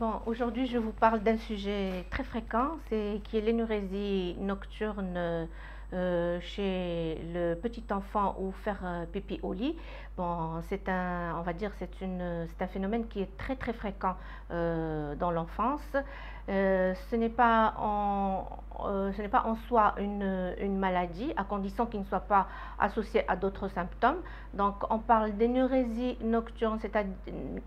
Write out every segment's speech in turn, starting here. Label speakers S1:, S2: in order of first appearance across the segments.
S1: Bon, aujourd'hui, je vous parle d'un sujet très fréquent, c'est qui est l'énurésie nocturne chez le petit enfant ou faire pipi au lit. Bon, on va dire, c'est un phénomène qui est très très fréquent dans l'enfance. Ce n'est pas en soi une maladie, à condition qu'il ne soit pas associé à d'autres symptômes. Donc, on parle d'énurésie nocturne, c'est-à-dire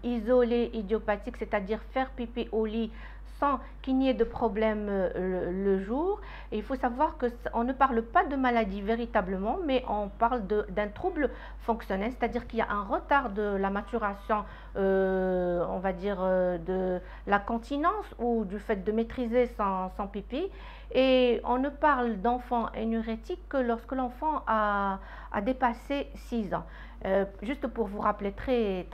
S1: isolée, idiopathique, c'est-à-dire faire pipi au lit sans qu'il n'y ait de problème le jour. Et il faut savoir qu'on ne parle pas de maladie véritablement, mais on parle d'un trouble fonctionnel, c'est-à-dire qu'il y a un retard de la maturation, on va dire, de la continence ou du fait de maîtriser son pipi. Et on ne parle d'enfant énurétique que lorsque l'enfant a dépassé 6 ans. Juste pour vous rappeler très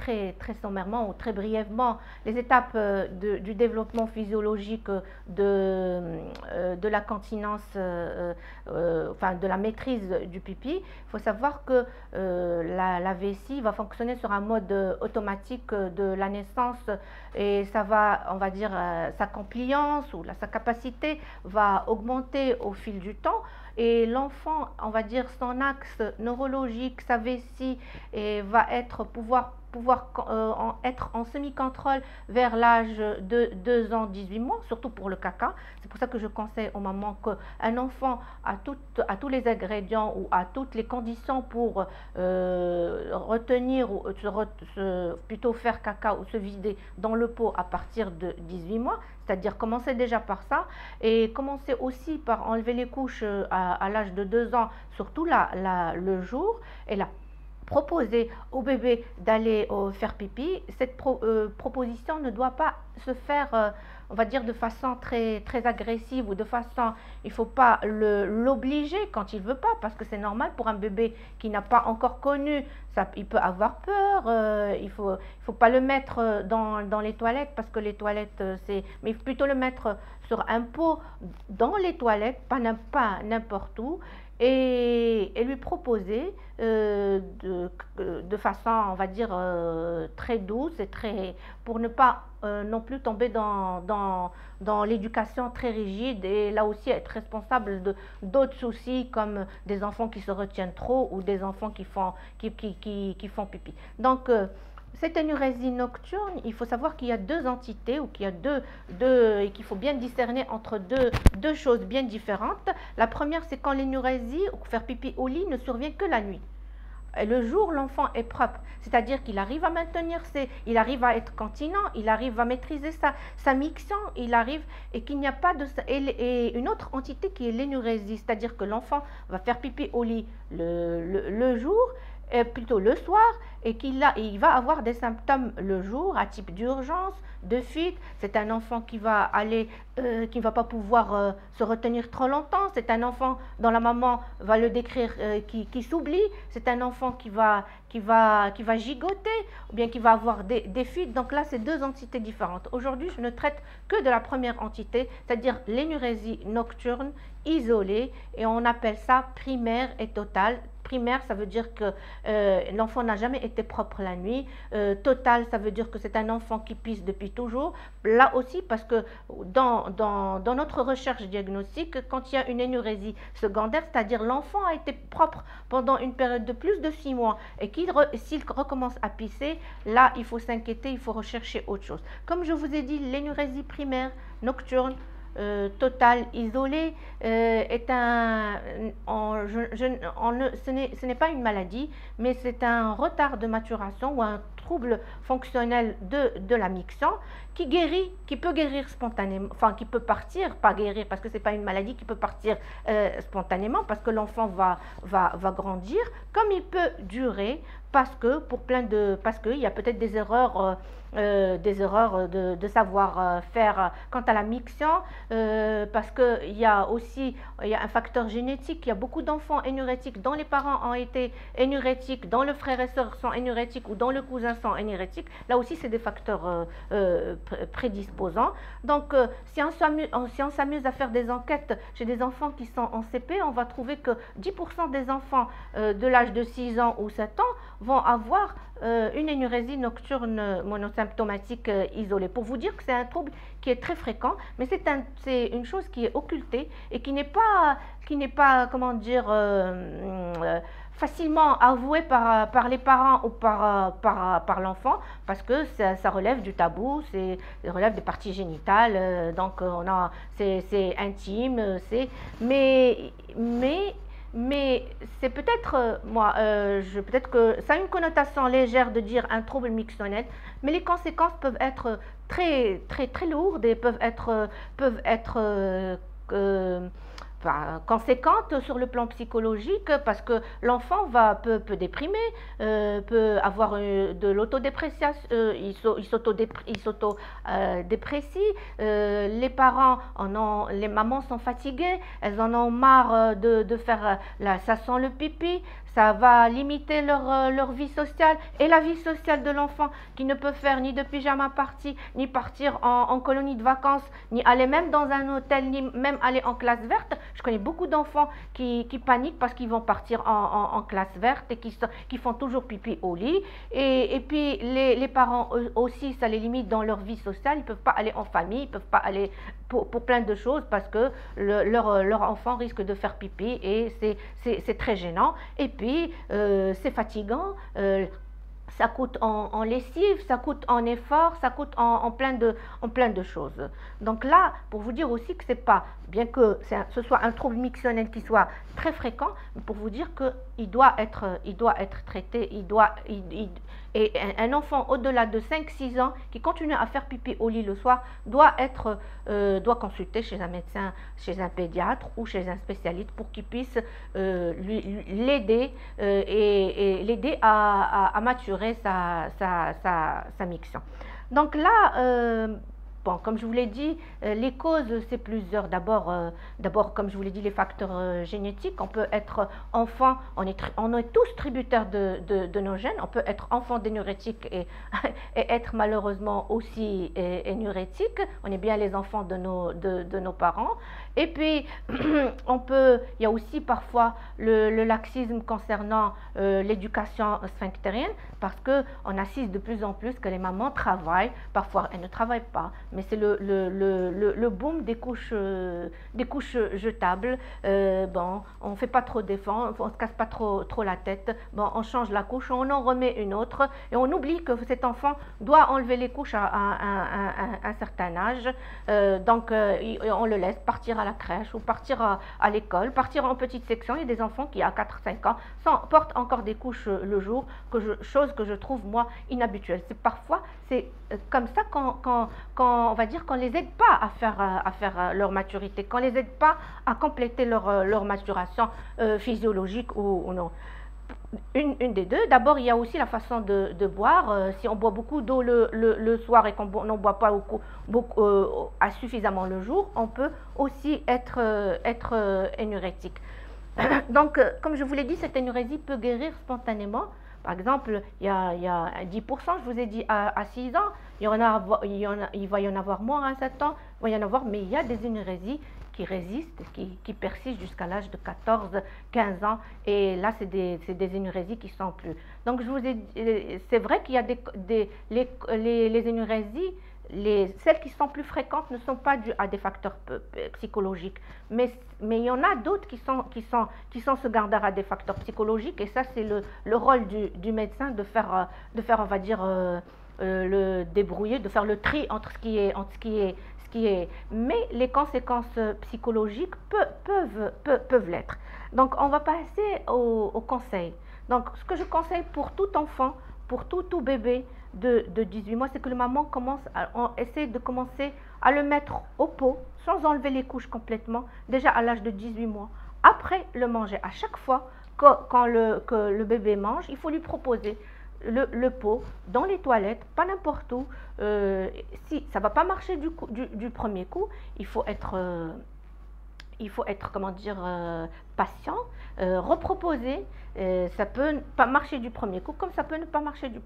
S1: sommairement ou très brièvement les étapes du développement physiologique de la continence, enfin de la maîtrise du pipi, il faut savoir que la vessie va fonctionner sur un mode automatique de la naissance et ça va, on va dire, sa compliance ou sa capacité va augmenter au fil du temps. Et l'enfant, on va dire, son axe neurologique, sa vessie, va être en semi-contrôle vers l'âge de 2 ans, 18 mois, surtout pour le caca. C'est pour ça que je conseille aux mamans qu'un enfant a tous les ingrédients ou a toutes les conditions pour retenir ou plutôt faire caca ou se vider dans le pot à partir de 18 mois. C'est-à-dire commencer déjà par ça et commencer aussi par enlever les couches à l'âge de 2 ans, surtout le jour. Et là, proposer au bébé d'aller faire pipi, cette proposition ne doit pas se faire, on va dire, de façon très agressive ou de façon, il ne faut pas l'obliger quand il ne veut pas, parce que c'est normal pour un bébé qui n'a pas encore connu, il peut avoir peur, il faut pas le mettre dans les toilettes, parce que les toilettes, mais il faut plutôt le mettre sur un pot dans les toilettes, pas n'importe où, et lui proposer de façon, on va dire, très douce et pour ne pas non plus tomber dans l'éducation très rigide et là aussi être responsable d'autres soucis comme des enfants qui se retiennent trop ou des enfants qui font pipi. Donc, cette énurésie nocturne, il faut savoir qu'il y a deux entités ou qu'il y a et qu'il faut bien discerner entre deux choses bien différentes. La première, c'est quand l'énurésie ou faire pipi au lit ne survient que la nuit. Et le jour, l'enfant est propre, c'est-à-dire qu'il arrive à il arrive à être continent, il arrive à maîtriser sa miction, il arrive et qu'il n'y a pas et une autre entité qui est l'énurésie, c'est-à-dire que l'enfant va faire pipi au lit le jour, plutôt le soir, et il va avoir des symptômes le jour à type d'urgence, de fuite. C'est un enfant qui va qui ne va pas pouvoir se retenir trop longtemps. C'est un enfant dont la maman va le décrire qui s'oublie. C'est un enfant qui va gigoter ou bien qui va avoir des fuites. Donc là, c'est deux entités différentes. Aujourd'hui, je ne traite que de la première entité, c'est-à-dire l'énurésie nocturne isolée, et on appelle ça primaire et totale. Primaire, ça veut dire que l'enfant n'a jamais été propre la nuit. Total, ça veut dire que c'est un enfant qui pisse depuis toujours. Là aussi, parce que dans notre recherche diagnostique, quand il y a une énurésie secondaire, c'est-à-dire l'enfant a été propre pendant une période de plus de 6 mois et s'il recommence à pisser, là, il faut s'inquiéter, il faut rechercher autre chose. Comme je vous ai dit, l'énurésie primaire nocturne, total isolé est ce n'est pas une maladie, mais c'est un retard de maturation ou un trouble fonctionnel de la miction qui peut guérir spontanément, enfin qui peut partir, pas guérir parce que c'est pas une maladie, qui peut partir spontanément parce que l'enfant va grandir, comme il peut durer parce qu'il y a peut-être des erreurs de savoir-faire quant à la miction, parce qu'il y a un facteur génétique. Il y a beaucoup d'enfants énurétiques dont les parents ont été énurétiques, dont le frère et sœur sont énurétiques ou dont le cousin sont énurétiques, là aussi c'est des facteurs prédisposants. Donc si on s'amuse à faire des enquêtes chez des enfants qui sont en CP, on va trouver que 10% des enfants de l'âge de 6 ans ou 7 ans vont avoir une énurésie nocturne monosymptomatique isolée. Pour vous dire que c'est un trouble qui est très fréquent, mais c'est une chose qui est occultée et qui n'est pas, comment dire, facilement avouée par les parents ou par l'enfant, parce que ça relève du tabou, ça relève des parties génitales, donc c'est intime, mais c'est peut-être, peut-être que ça a une connotation légère de dire un trouble mixtionnel, mais les conséquences peuvent être très, très, très lourdes et peuvent être conséquentes sur le plan psychologique, parce que l'enfant peut déprimer, peut avoir de l'autodépreciation, il s'auto-déprécie, les parents les mamans sont fatiguées, elles en ont marre de faire ça sent le pipi, ça va limiter leur vie sociale et la vie sociale de l'enfant qui ne peut faire ni de pyjama party, ni partir en colonie de vacances, ni aller même dans un hôtel, ni même aller en classe verte. Je connais beaucoup d'enfants qui paniquent parce qu'ils vont partir en classe verte et qui font toujours pipi au lit. Et puis les parents aussi, ça les limite dans leur vie sociale. Ils ne peuvent pas aller en famille, ils ne peuvent pas aller pour plein de choses parce que leur enfant risque de faire pipi et c'est très gênant. Et puis, c'est fatigant. Ça coûte en lessive, ça coûte en effort, ça coûte en plein de choses. Donc là, pour vous dire aussi que c'est pas, bien que ce soit un trouble mixtionnel qui soit très fréquent, mais pour vous dire qu'il doit être traité, et un enfant au-delà de 5-6 ans qui continue à faire pipi au lit le soir doit consulter chez un médecin, chez un pédiatre ou chez un spécialiste pour qu'il puisse l'aider et l'aider à maturer sa miction. Donc là, bon, comme je vous l'ai dit, les causes, c'est plusieurs. D'abord, comme je vous l'ai dit, les facteurs génétiques. On peut être enfant, on est tous tributaires de nos gènes. On peut être enfant d'énurétique et être malheureusement aussi énurétique. On est bien les enfants de nos parents. Et puis, il y a aussi parfois le laxisme concernant l'éducation sphinctérienne, parce qu'on assiste de plus en plus que les mamans travaillent, parfois elles ne travaillent pas, mais c'est le boom des couches jetables. Bon, on ne fait pas trop d'efforts, on ne se casse pas trop la tête, bon, on change la couche, on en remet une autre, et on oublie que cet enfant doit enlever les couches à un certain âge, donc on le laisse partir à la crèche ou partir à l'école, partir en petite section. Il y a des enfants qui à 4-5 ans portent encore des couches le jour, chose que je trouve moi inhabituelle. C'est comme ça quand on va dire qu'on les aide pas à faire leur maturité, qu'on les aide pas à compléter leur maturation physiologique ou non. Une des deux. D'abord, il y a aussi la façon de boire. Si on boit beaucoup d'eau le soir et qu'on n'en boit pas suffisamment le jour, on peut aussi être énurétique. Donc, comme je vous l'ai dit, cette énurésie peut guérir spontanément. Par exemple, il y a 10%, je vous ai dit, à 6 ans, il va y en avoir moins à 7 ans, il va y en avoir, mais il y a des énurésies qui résistent, qui persistent jusqu'à l'âge de 14-15 ans. Et là, c'est des énurésies qui sont plus. Donc, je vous ai dit, c'est vrai qu'il y a les énurésies, celles qui sont plus fréquentes ne sont pas dues à des facteurs psychologiques, mais il y en a d'autres qui sont secondaires à des facteurs psychologiques, et ça c'est le rôle du médecin de faire on va dire le débrouiller, de faire le tri entre ce qui est, mais les conséquences psychologiques peuvent l'être. Donc on va passer au conseil. Donc ce que je conseille pour tout enfant, pour tout bébé de 18 mois, c'est que le maman essaie de commencer à le mettre au pot sans enlever les couches complètement, déjà à l'âge de 18 mois. Après le manger, à chaque fois que le bébé mange, il faut lui proposer le pot dans les toilettes, pas n'importe où. Si ça ne va pas marcher du premier coup, il faut il faut être, comment dire, patient, reproposer. Ça peut pas marcher du premier coup, comme ça peut ne pas marcher du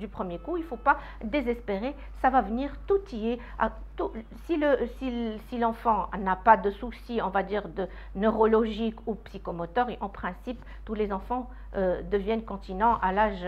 S1: premier coup. Il ne faut pas désespérer, ça va venir, tout y est. Si l'enfant n'a pas de soucis, on va dire, de neurologique ou psychomoteur, et en principe, tous les enfants deviennent continents à l'âge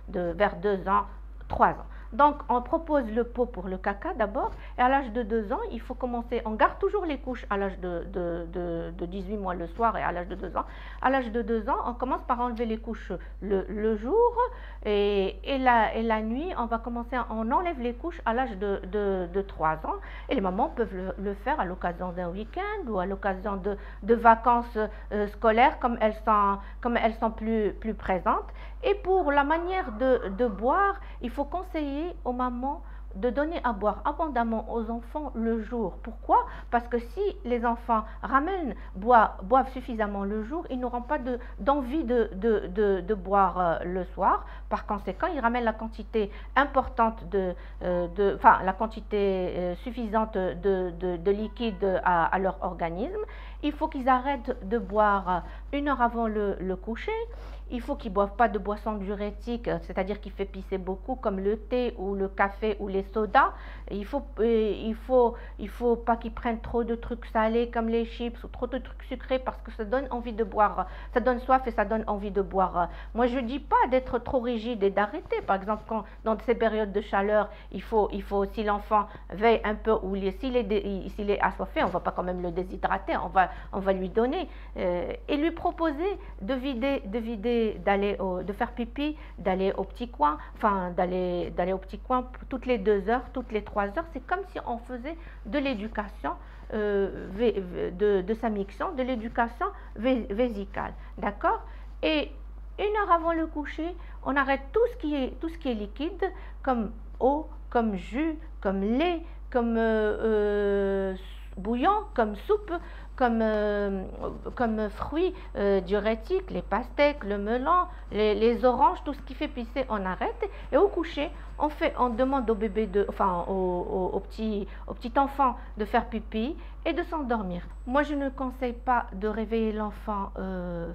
S1: vers 2 ans, 3 ans. Donc, on propose le pot pour le caca d'abord, et à l'âge de 2 ans, il faut commencer, on garde toujours les couches à l'âge de 18 mois le soir et à l'âge de 2 ans. À l'âge de 2 ans, on commence par enlever les couches le jour, et la nuit, on enlève les couches à l'âge de 3 ans, et les mamans peuvent le faire à l'occasion d'un week-end ou à l'occasion de vacances scolaires, comme elles sont plus présentes. Et pour la manière de boire, il faut conseiller aux mamans de donner à boire abondamment aux enfants le jour. Pourquoi? Parce que si les enfants boivent suffisamment le jour, ils n'auront pas d'envie de boire le soir. Par conséquent, ils ramènent la quantité importante la quantité suffisante de liquide à leur organisme. Il faut qu'ils arrêtent de boire 1 heure avant le coucher. Il faut qu'ils ne boivent pas de boissons diurétiques, c'est-à-dire qui fait pisser beaucoup, comme le thé ou le café ou les sodas. Il faut pas qu'ils prennent trop de trucs salés comme les chips ou trop de trucs sucrés, parce que ça donne envie de boire, ça donne soif et ça donne envie de boire. Moi, je ne dis pas d'être trop rigide et d'arrêter. Par exemple, dans ces périodes de chaleur, si l'enfant veille un peu ou s'il est assoiffé, on ne va pas quand même le déshydrater, on va lui donner et lui proposer de faire pipi, d'aller au petit coin, toutes les 2 heures, toutes les 3 heures. C'est comme si on faisait de l'éducation de sa miction, de l'éducation vésicale, d'accord? Et 1 heure avant le coucher, on arrête tout ce qui est liquide, comme eau, comme jus, comme lait, comme bouillon, comme soupe, comme fruits diurétiques, les pastèques, le melon, les oranges, tout ce qui fait pisser, on arrête. Et au coucher, on demande au bébé, au petit enfant de faire pipi et de s'endormir. Moi, je ne conseille pas de réveiller l'enfant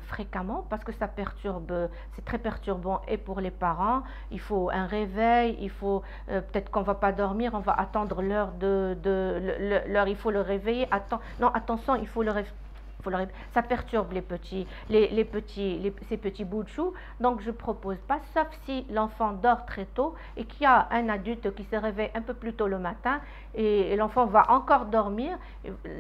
S1: fréquemment, parce que c'est très perturbant et pour les parents. Il faut un réveil, peut-être qu'on ne va pas dormir, on va attendre l'heure il faut le réveiller. Non, attention, il faut le réveiller. Ça perturbe ces petits bouts de chou. Donc je propose pas, sauf si l'enfant dort très tôt et qu'il y a un adulte qui se réveille un peu plus tôt le matin et l'enfant va encore dormir.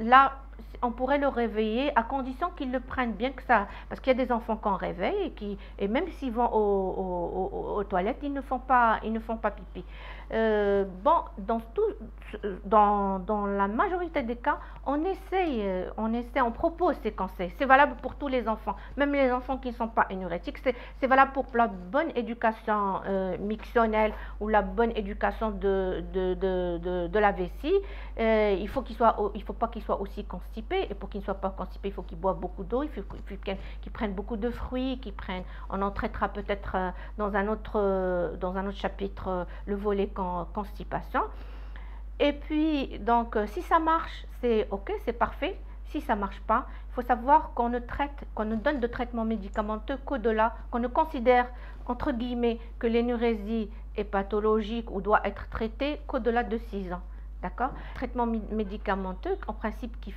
S1: Là, on pourrait le réveiller à condition qu'il le prenne bien que ça, parce qu'il y a des enfants qu'on réveille et même s'ils vont aux toilettes, ils ne font pas pipi. Dans la majorité des cas, on propose ces conseils. C'est valable pour tous les enfants, même les enfants qui ne sont pas énurétiques. C'est valable pour la bonne éducation mictionnelle ou la bonne éducation de la vessie. Il faut pas qu'ils soient aussi constipés, et pour qu'ils ne soient pas constipés, il faut qu'ils boivent beaucoup d'eau, il faut qu'ils prennent beaucoup de fruits, on en traitera peut-être dans un autre chapitre, le volet constipation. Et puis, donc, si ça marche, c'est ok, c'est parfait. Si ça ne marche pas, il faut savoir qu'on ne donne de traitement médicamenteux qu'au-delà, qu'on ne considère, entre guillemets, que l'énurésie est pathologique ou doit être traitée qu'au-delà de 6 ans. D'accord? Traitement médicamenteux, en principe, qui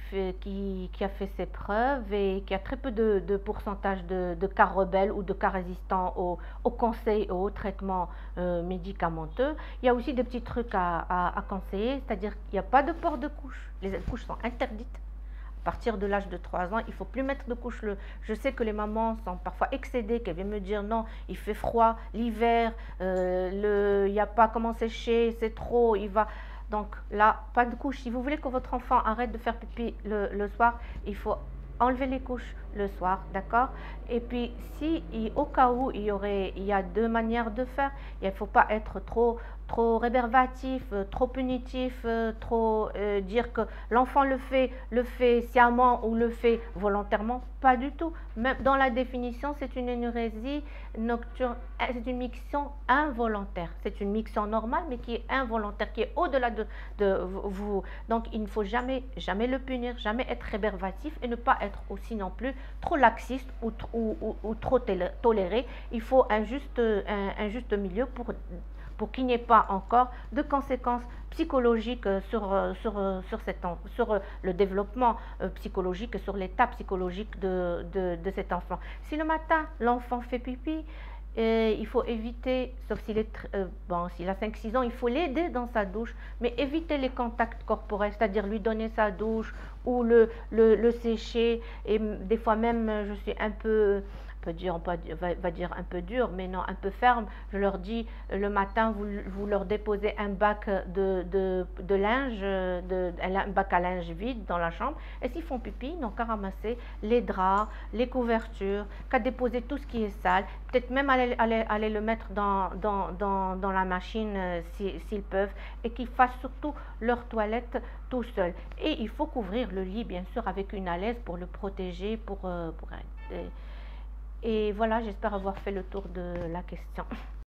S1: a fait ses preuves et qui a très peu de pourcentage de cas rebelles ou de cas résistants aux conseils et aux traitements médicamenteux. Il y a aussi des petits trucs à conseiller, c'est-à-dire qu'il n'y a pas de port de couche. Les couches sont interdites. À partir de l'âge de 3 ans, il ne faut plus mettre de couche. Je sais que les mamans sont parfois excédées, qu'elles viennent me dire non, il fait froid l'hiver, il n'y a pas comment sécher, c'est trop, il va... Donc là, pas de couche. Si vous voulez que votre enfant arrête de faire pipi le soir, il faut enlever les couches, le soir, d'accord? Et puis, si au cas où il y a deux manières de faire, il ne faut pas être trop rébarbatif, trop punitif, trop dire que l'enfant le fait sciemment ou le fait volontairement, pas du tout. Même dans la définition, c'est une énurésie nocturne, c'est une miction involontaire. C'est une miction normale, mais qui est involontaire, qui est au-delà de vous. Donc, il ne faut jamais le punir, jamais être rébarbatif et ne pas être aussi non plus trop laxiste ou trop toléré. Il faut un juste milieu pour qu'il n'y ait pas encore de conséquences psychologiques sur le développement psychologique, sur l'état psychologique de cet enfant. Si le matin, l'enfant fait pipi, il faut éviter, sauf s'il a 5-6 ans, il faut l'aider dans sa douche, mais éviter les contacts corporels, c'est-à-dire lui donner sa douche ou le sécher. Et des fois même, je suis un peu dire, va dire un peu dur, mais non, un peu ferme. Je leur dis, le matin, vous leur déposez un bac de linge, un bac à linge vide dans la chambre, et s'ils font pipi, ils n'ont qu'à ramasser les draps, les couvertures, qu'à déposer tout ce qui est sale, peut-être même aller le mettre dans la machine s'ils peuvent, et qu'ils fassent surtout leur toilette tout seuls. Et il faut couvrir le lit, bien sûr, avec une alaise pour le protéger, et voilà, j'espère avoir fait le tour de la question.